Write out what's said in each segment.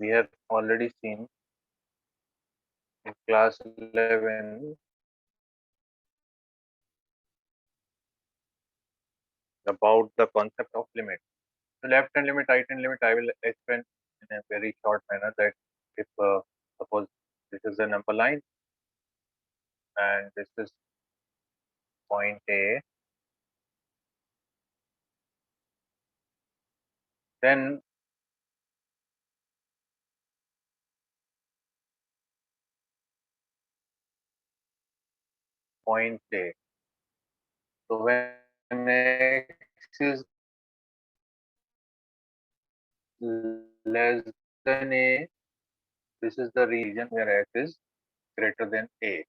we have already seen in class 11 about the concept of limit. So left hand limit, right hand limit, I will explain in a very short manner that if suppose this is a number line and this is point A, then point A. So when X is less than A, this is the region where X is greater than A.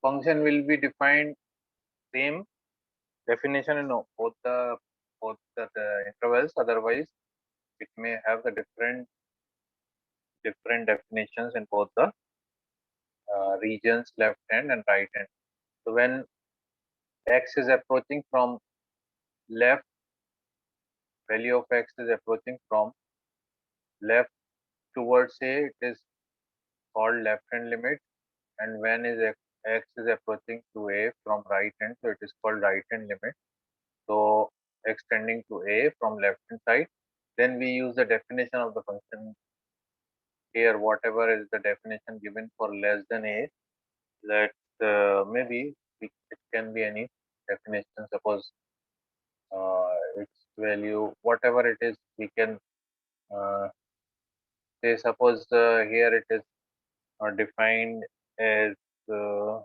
Function will be defined same definition in both the intervals. Otherwise, it may have the different definitions in both the regions, left hand and right hand. So when X is approaching from left, value of X is approaching from left towards A, it is called left hand limit, and when X is approaching to A from right hand, so it is called right hand limit. So extending to A from left hand side, then we use the definition of the function here, whatever is the definition given for less than A, that maybe it can be any definition. Suppose its value, whatever it is, we can uh, say, suppose here it is defined as uh,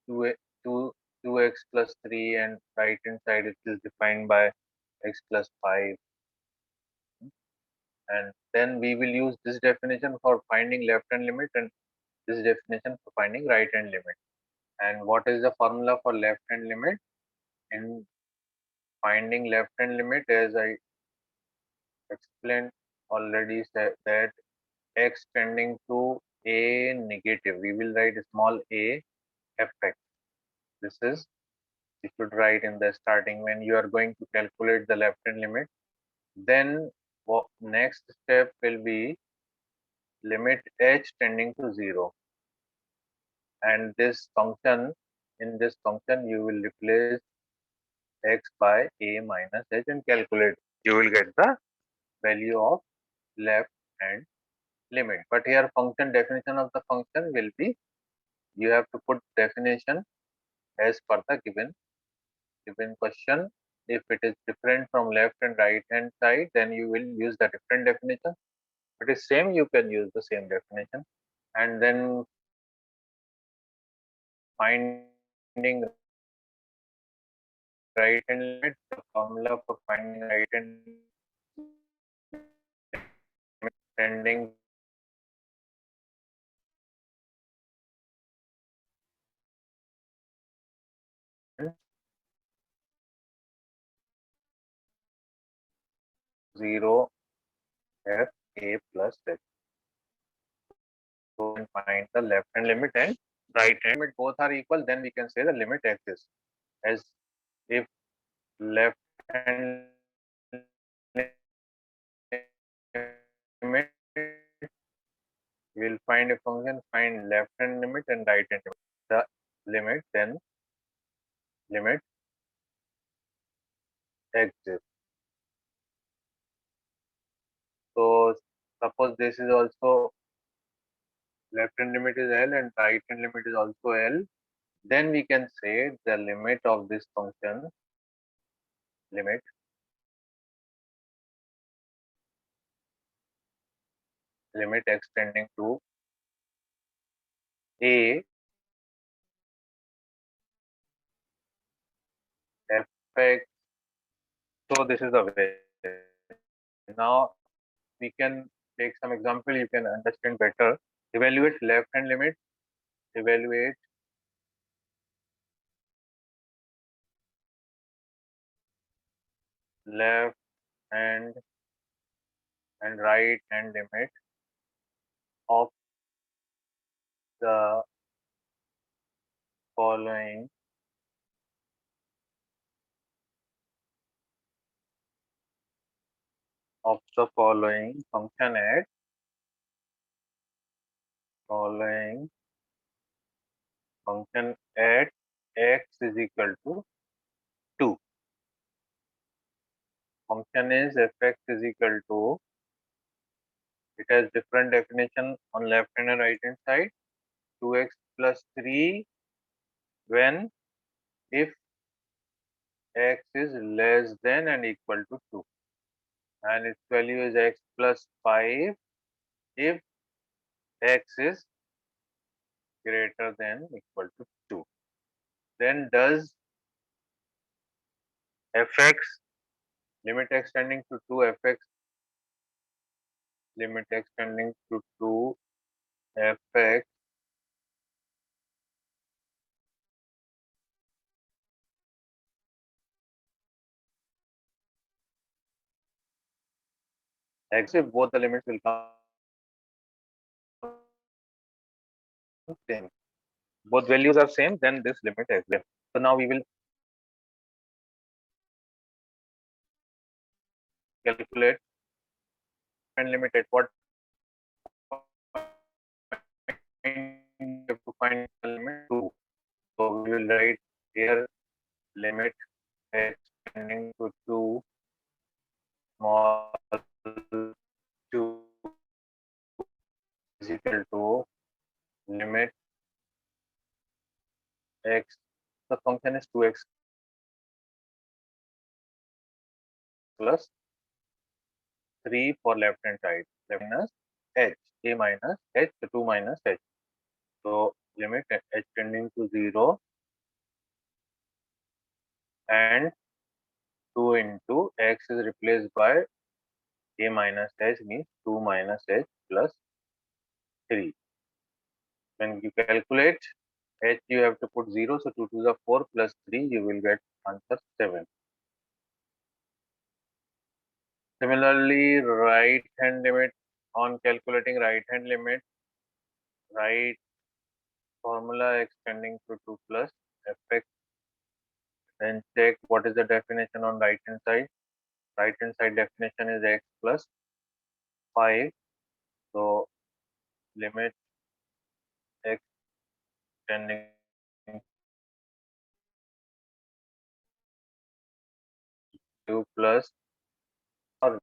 2, 2, 2x plus 3, and right hand side it is defined by x plus 5. And then we will use this definition for finding left hand limit and this definition for finding right hand limit. And what is the formula for left hand limit? In finding left hand limit, as I explained already, said that x tending to a negative, we will write small a fx. This is, you should write in the starting when you are going to calculate the left hand limit. Then next step will be limit h tending to 0. And this function, in this function, you will replace x by a minus h and calculate. You will get the value of left hand limit. But here function definition of the function will be, you have to put definition as per the given question. If it is different from left and right hand side, then you will use the different definition. If it is same, you can use the same definition. And then finding right hand limit, the formula for finding right hand tending 0 f a plus h. So we can find the left hand limit and right hand limit, both are equal, then we can say the limit exists. As if left hand limit, we will find a function, find left hand limit and right hand limit. The limit, then limit exists. So suppose this is also left hand limit is L and right hand limit is also L, then we can say the limit of this function, limit x tending to a fx. So this is the way. Now we can take some example, you can understand better. Evaluate left hand limit, evaluate left hand and right hand limit of the following of the following function at x is equal to 2. Function is fx is equal to, it has different definition on left hand and right hand side. 2x plus 3 when if x is less than and equal to 2, and its value is x plus 5 if x is greater than equal to 2. Then does fx limit extending to 2 fx limit extending to 2 fx x if both the limits will come same. Both values are same, then this limit exists. So now we will calculate and limit at what point we have to find the limit 2. So we will write here limit x tending to 2 small 2 is equal to limit x. The function is 2x plus 3 for left hand side. Minus h, a minus h, 2 minus h. So limit h tending to 0 and 2 into x is replaced by a minus h, means 2 minus h plus 3. When you calculate h, you have to put 0. So 2 to the 4 plus 3, you will get answer 7. Similarly, right hand limit, on calculating right hand limit, write formula extending to 2 plus fx, then check what is the definition on right hand side. Right hand side definition is x plus 5. So limit x tending to plus or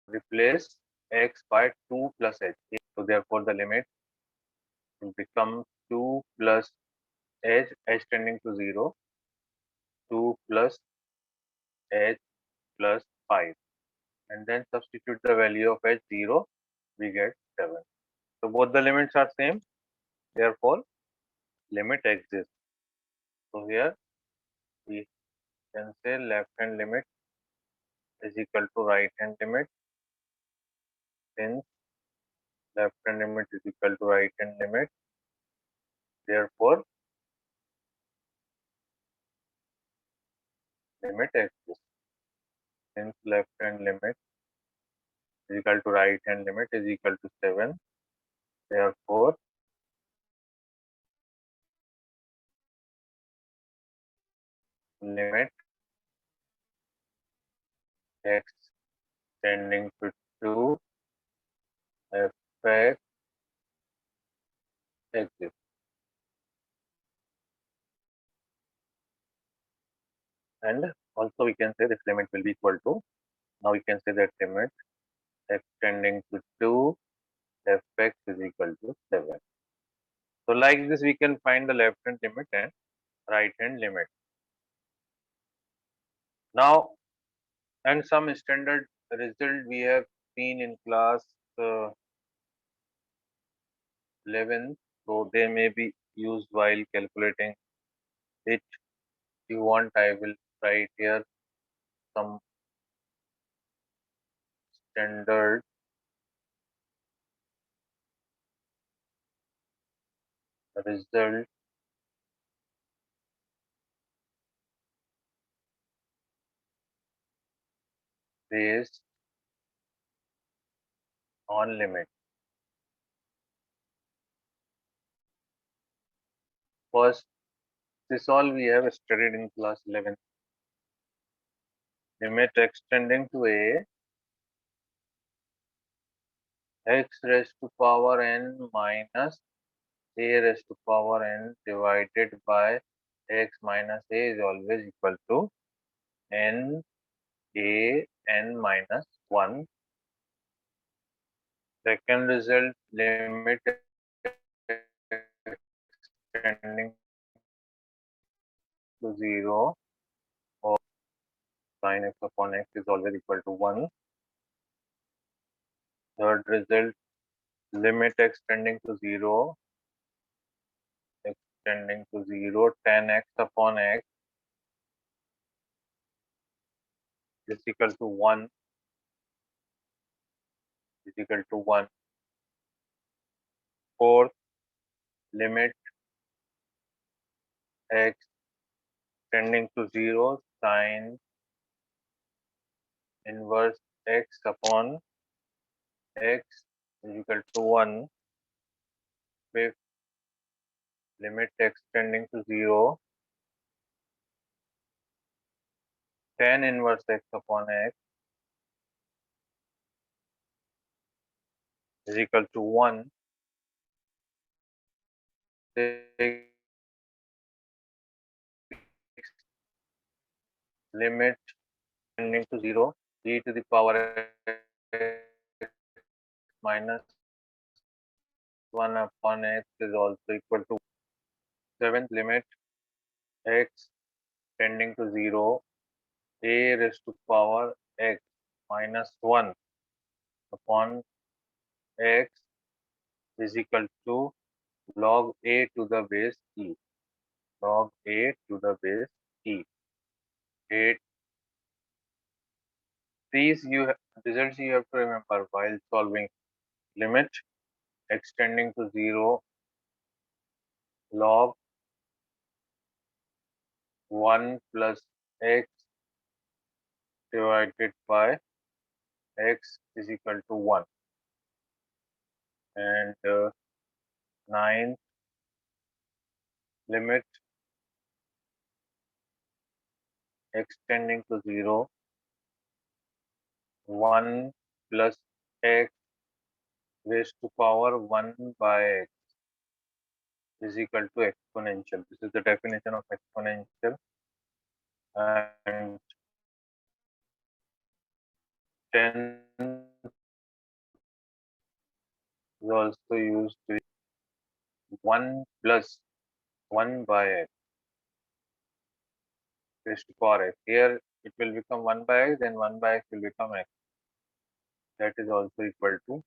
replace x by 2 plus h. So therefore the limit will become 2 plus h tending to 0, 2 plus h plus 5, and then substitute the value of h 0, we get 7. So both the limits are same, therefore limit exists. So here we can say left hand limit is equal to right hand limit, since left hand limit is equal to right hand limit, therefore limit exists. Since left hand limit is equal to right hand limit is equal to 7, therefore limit x tending to 2 fx exists. And also we can say this limit will be equal to, now we can say that limit x tending to 2 fx is equal to 7. So like this we can find the left hand limit and right hand limit. Now, and some standard result we have seen in class 11, so they may be used while calculating it. If you want, I will write here some standard result based on limit. First, this all we have studied in class 11. limit extending to a x raised to power n minus a raised to power n divided by x minus a is always equal to n a n minus 1. Second result, limit extending to 0 or sin x upon x is always equal to 1. Third result, limit extending to 0 tan x upon x is equal to 1 is equal to 1. Fourth, limit x tending to 0 sin inverse x upon x is equal to 1. Fifth, limit x tending to 0 tan inverse x upon x is equal to 1. Sixth, limit tending to 0 e to the power x minus 1 upon x is also equal to 7th, limit x tending to 0 a raised to power x minus 1 upon x is equal to log a to the base e. Log a to the base e. 8. These results you have to remember while solving. Limit extending to 0 log 1 plus x divided by x is equal to 1. And 9, limit extending to 0 1 plus x raised to power 1 by x is equal to exponential. This is the definition of exponential. And 10 is also used to 1 plus 1 by x raised to power x. Here it will become 1 by x, then 1 by x will become x. That is also equal to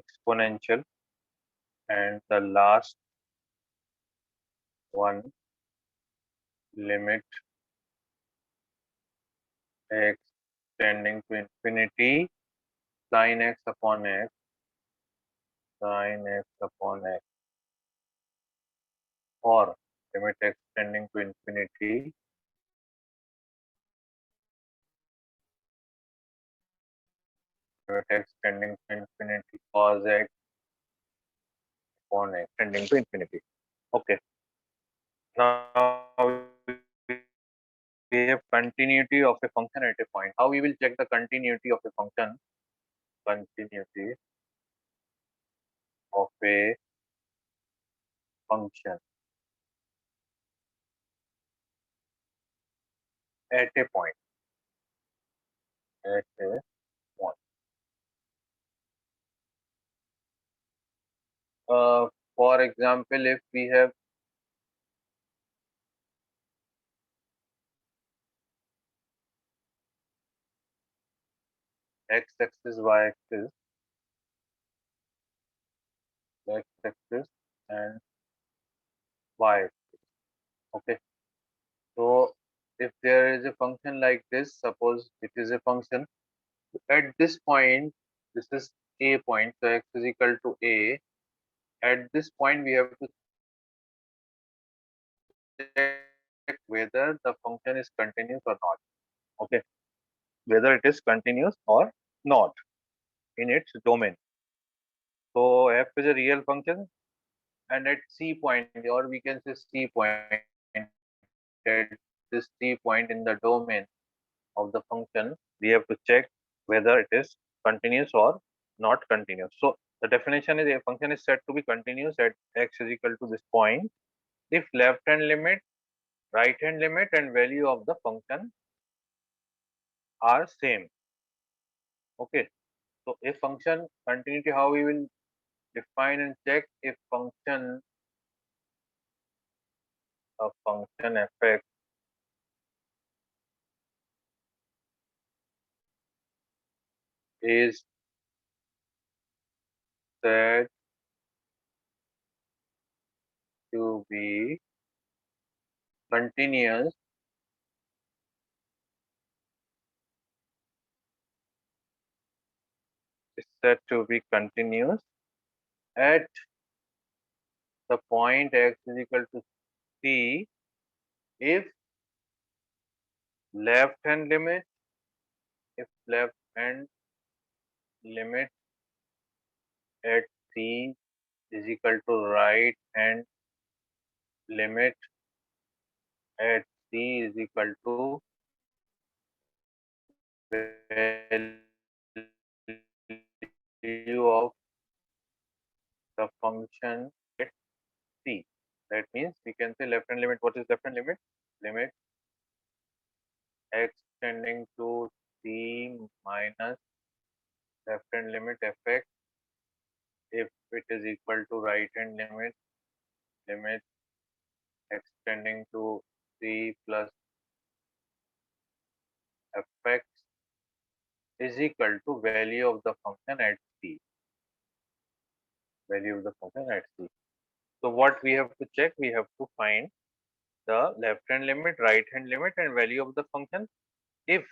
exponential. And the last one, limit x tending to infinity sin x upon x or limit x tending to infinity limit x tending to infinity cos x upon x tending to infinity. Okay. Now we have continuity of a function at a point. How we will check the continuity of a function? Continuity of a function at a point. At a point. For example, if we have x-axis, y-axis, x-axis, and y-axis. Okay. So if there is a function like this, suppose it is a function at this point, this is a point, so x is equal to a. At this point, we have to check whether the function is continuous or not. Okay, whether it is continuous or not in its domain. So f is a real function, and at c point, or we can say c point, at this c point in the domain of the function, we have to check whether it is continuous or not continuous. So the definition is a function is said to be continuous at x is equal to this point if left hand limit, right hand limit and value of the function are same. Okay. So if function continuity, how we will define and check if function f(x) is said to be continuous is said to be continuous at the point x is equal to c if left hand limit, if left hand limit at c is equal to right hand limit at c is equal to value of the function at c. That means we can say left hand limit. What is left hand limit? Limit x tending to c minus left hand limit fx if it is equal to right hand limit x tending to c plus fx is equal to value of the function at c. Value of the function at c. So what we have to check? We have to find the left hand limit, right hand limit and value of the function. If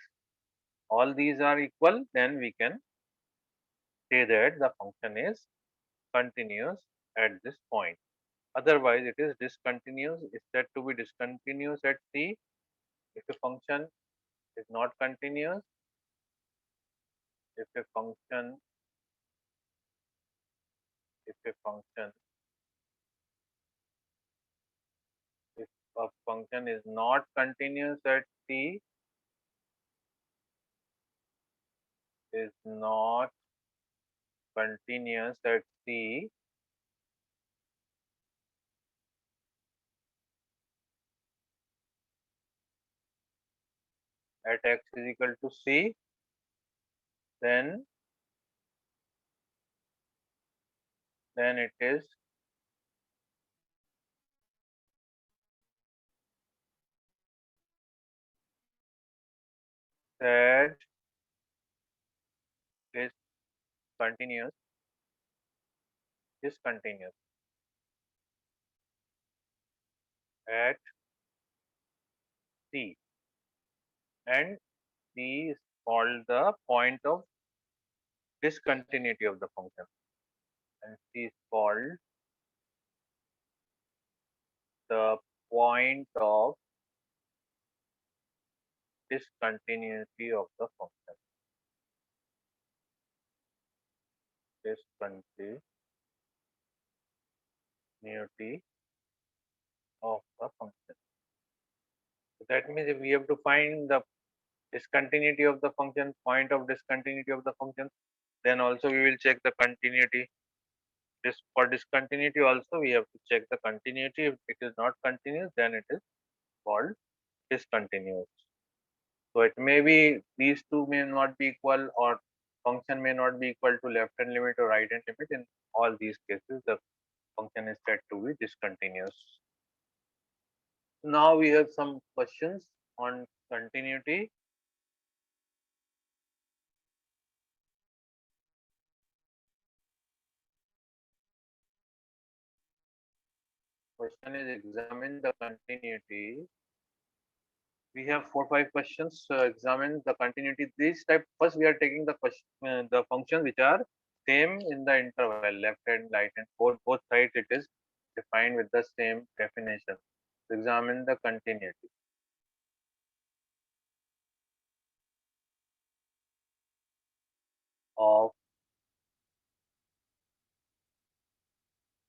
all these are equal, then we can say that the function is continuous at this point. Otherwise, it is discontinuous. Is said to be discontinuous at c. If a function is not continuous, if a function, if a function, if a function is not continuous at c, is not continuous at c, at x is equal to c, then it is said is continuous, discontinuous at c, and c is called the point of discontinuity of the function, and c is called the point of discontinuity of the function. Discontinuity of the function. So that means if we have to find the discontinuity of the function, point of discontinuity of the function, then also we will check the continuity. This for discontinuity also we have to check the continuity. If it is not continuous, then it is called discontinuous. So it may be these two may not be equal, or function may not be equal to left hand limit or right hand limit. In all these cases, the function is said to be discontinuous. Now we have some questions on continuity. Question is examine the continuity. We have 4-5 questions. Examine the continuity. This type first we are taking the question, the functions which are same in the interval, left hand, right hand, both sides. It is defined with the same definition. Examine the continuity of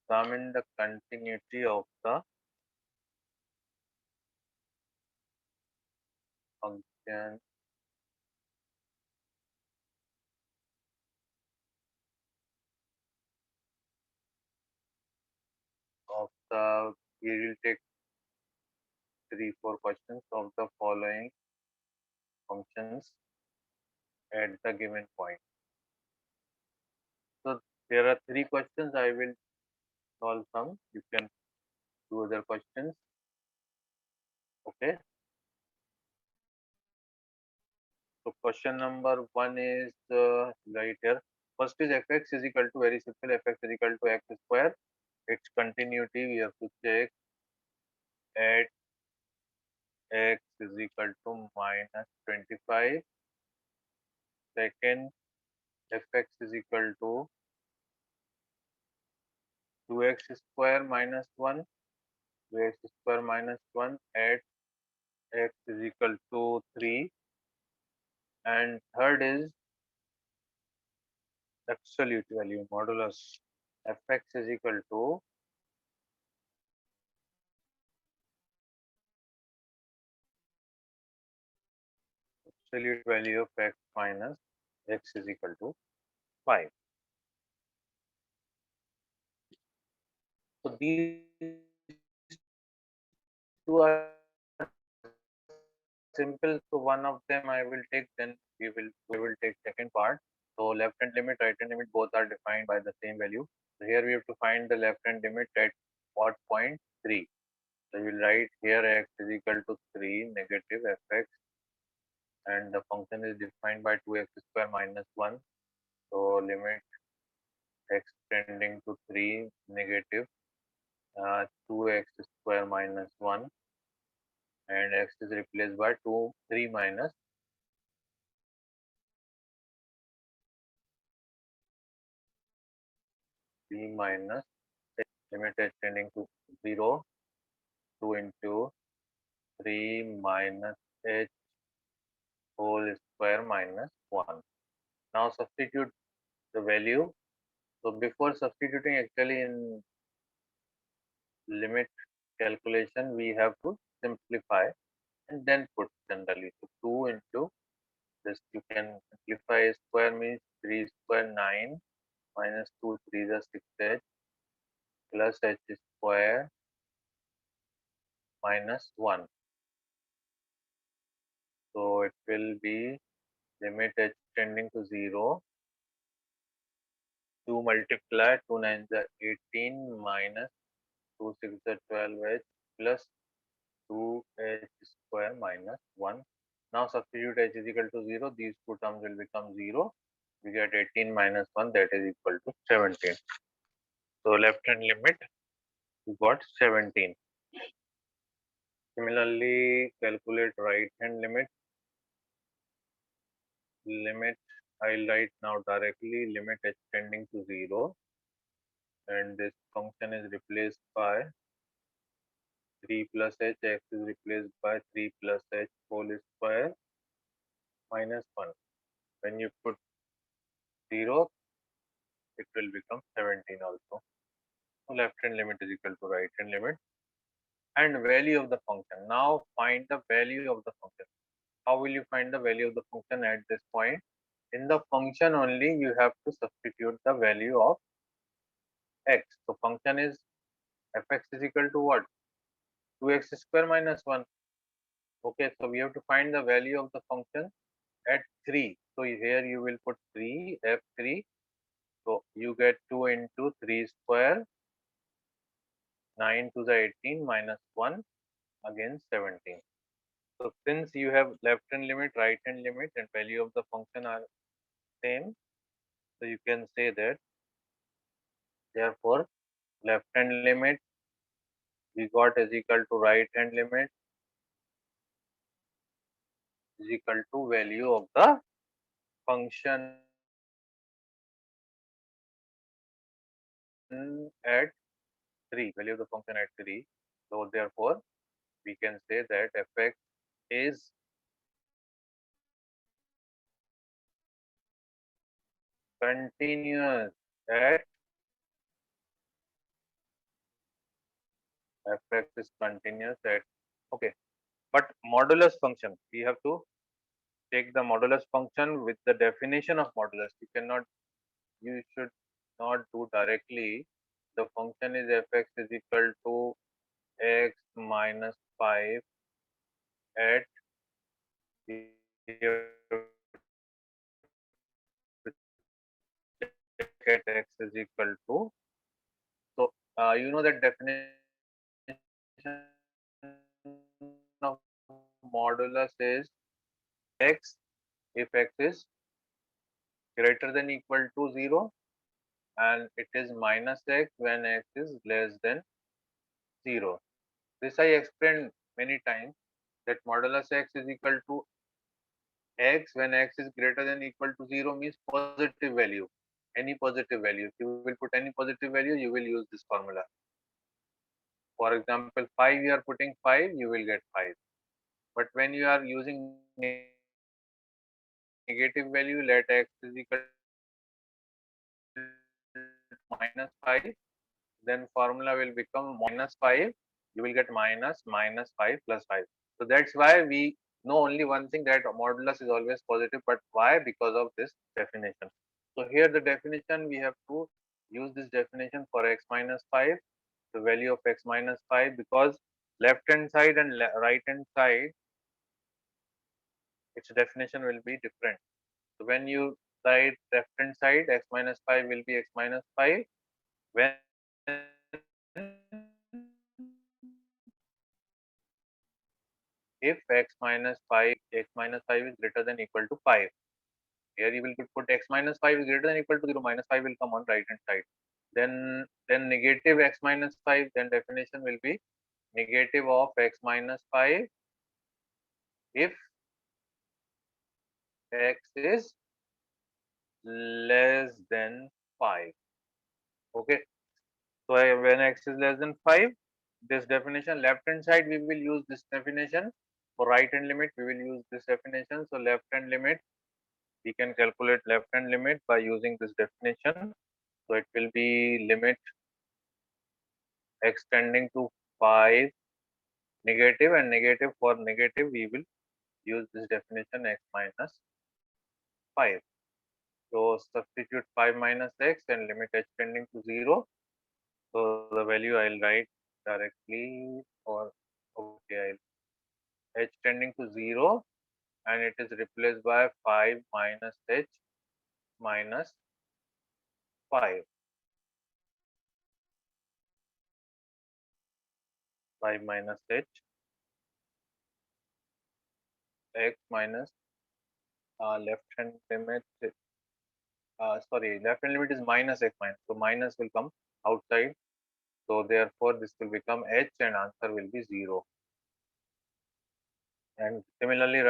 examine the continuity of the function we will take 3-4 questions of the following functions at the given point. So there are 3 questions. I will solve some. You can do other questions. Okay. So question number 1 is right here. First is fx is equal to, very simple, fx is equal to x square. Its continuity we have to check at x is equal to minus 25. Second, fx is equal to 2x square minus 1, 2x square minus 1 at x is equal to 3. And third is absolute value modulus fx is equal to absolute value of x minus x is equal to 5. So these two are simple. So one of them I will take, then we will take second part. So left hand limit, right hand limit, both are defined by the same value. So here we have to find the left hand limit at what point? 3. So we will write here x is equal to 3 negative fx, and the function is defined by 2x square minus 1. So limit x tending to 3 negative 2x square minus 1, and x is replaced by 3 minus 3 minus limit h tending to 0, 2 into 3 minus h whole square minus 1. Now substitute the value. So before substituting, actually in limit calculation we have to simplify and then put generally. So 2 into this, you can simplify, square means 3 square 9 minus 2 3 is 6h plus h square minus 1. So it will be limit h tending to 0, 2 multiply 2 9 is 18 minus 2 6 is 12h plus 2h square minus 1. Now substitute h is equal to 0. These two terms will become 0. We get 18 minus 1, that is equal to 17. So left hand limit, we got 17. Similarly, calculate right hand limit. Limit, I'll write now directly, limit h tending to 0, and this function is replaced by 3 plus h, x is replaced by 3 plus h whole square minus 1. When you put 0, it will become 17 also. So left hand limit is equal to right hand limit. And value of the function. Now find the value of the function. How will you find the value of the function at this point? In the function only you have to substitute the value of x. So function is fx is equal to what? 2x square minus 1. Okay, so we have to find the value of the function at 3. So here you will put 3, f3. So you get 2 into 3 square, 9 to the 18 minus 1, again 17. So since you have left hand limit, right hand limit, and value of the function are same, so you can say that therefore left hand limit we got is equal to right hand limit is equal to value of the function at 3, value of the function at 3. So therefore we can say that fx is continuous at fx is continuous at, okay, but modulus function we have to take the modulus function with the definition of modulus. You should not do directly the function is fx is equal to x minus 5 at we have to check at x is equal to. So you know that definition of modulus is x if x is greater than equal to 0, and it is minus x when x is less than 0. This I explained many times that modulus x is equal to x when x is greater than equal to 0 means positive value, any positive value. If you will put any positive value, you will use this formula. For example, 5, you are putting 5, you will get 5. But when you are using negative value, let x is equal to minus 5, then formula will become minus 5, you will get minus 5 plus 5. So that's why we know only one thing, that modulus is always positive. But why? Because of this definition. So here the definition, we have to use this definition for x minus 5, the value of x minus 5, because left hand side and right hand side, its definition will be different. So when you write left hand side, x minus 5 will be x minus 5 when if x minus 5 is greater than equal to 5. Here you will put x minus 5 is greater than equal to 0, minus 5 will come on right hand side. Then negative x minus 5, then definition will be negative of x minus 5 if x is less than 5. Okay. So when x is less than 5, this definition, left hand side we will use this definition. For right hand limit, we will use this definition. So left hand limit, we can calculate left hand limit by using this definition. So it will be limit x tending to 5 negative, and negative, for negative we will use this definition x minus 5. So substitute 5 minus x and limit h tending to 0. So the value I'll write directly, or okay, h tending to 0, and it is replaced by 5 minus h minus 5. 5 minus h x minus left hand limit, sorry, left hand limit is minus x minus, so minus will come outside, so therefore this will become h and answer will be 0. And similarly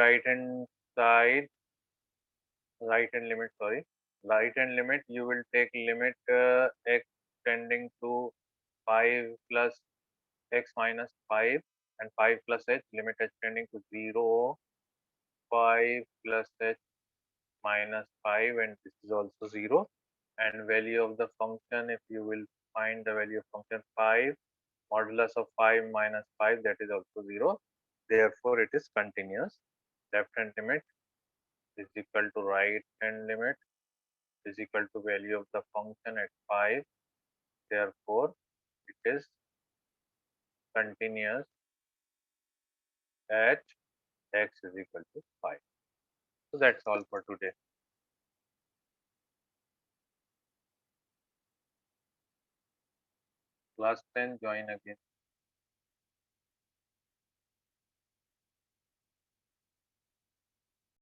side right hand limit, sorry, right hand limit, you will take limit x tending to 5 plus x minus 5 and 5 plus h, limit h tending to 0, 5 plus h minus 5, and this is also 0. And value of the function, if you will find the value of function 5, modulus of 5 minus 5, that is also 0. Therefore it is continuous. Left hand limit is equal to right hand limit is equal to value of the function at 5. Therefore it is continuous at x is equal to 5. So that's all for today. Class 10, join again.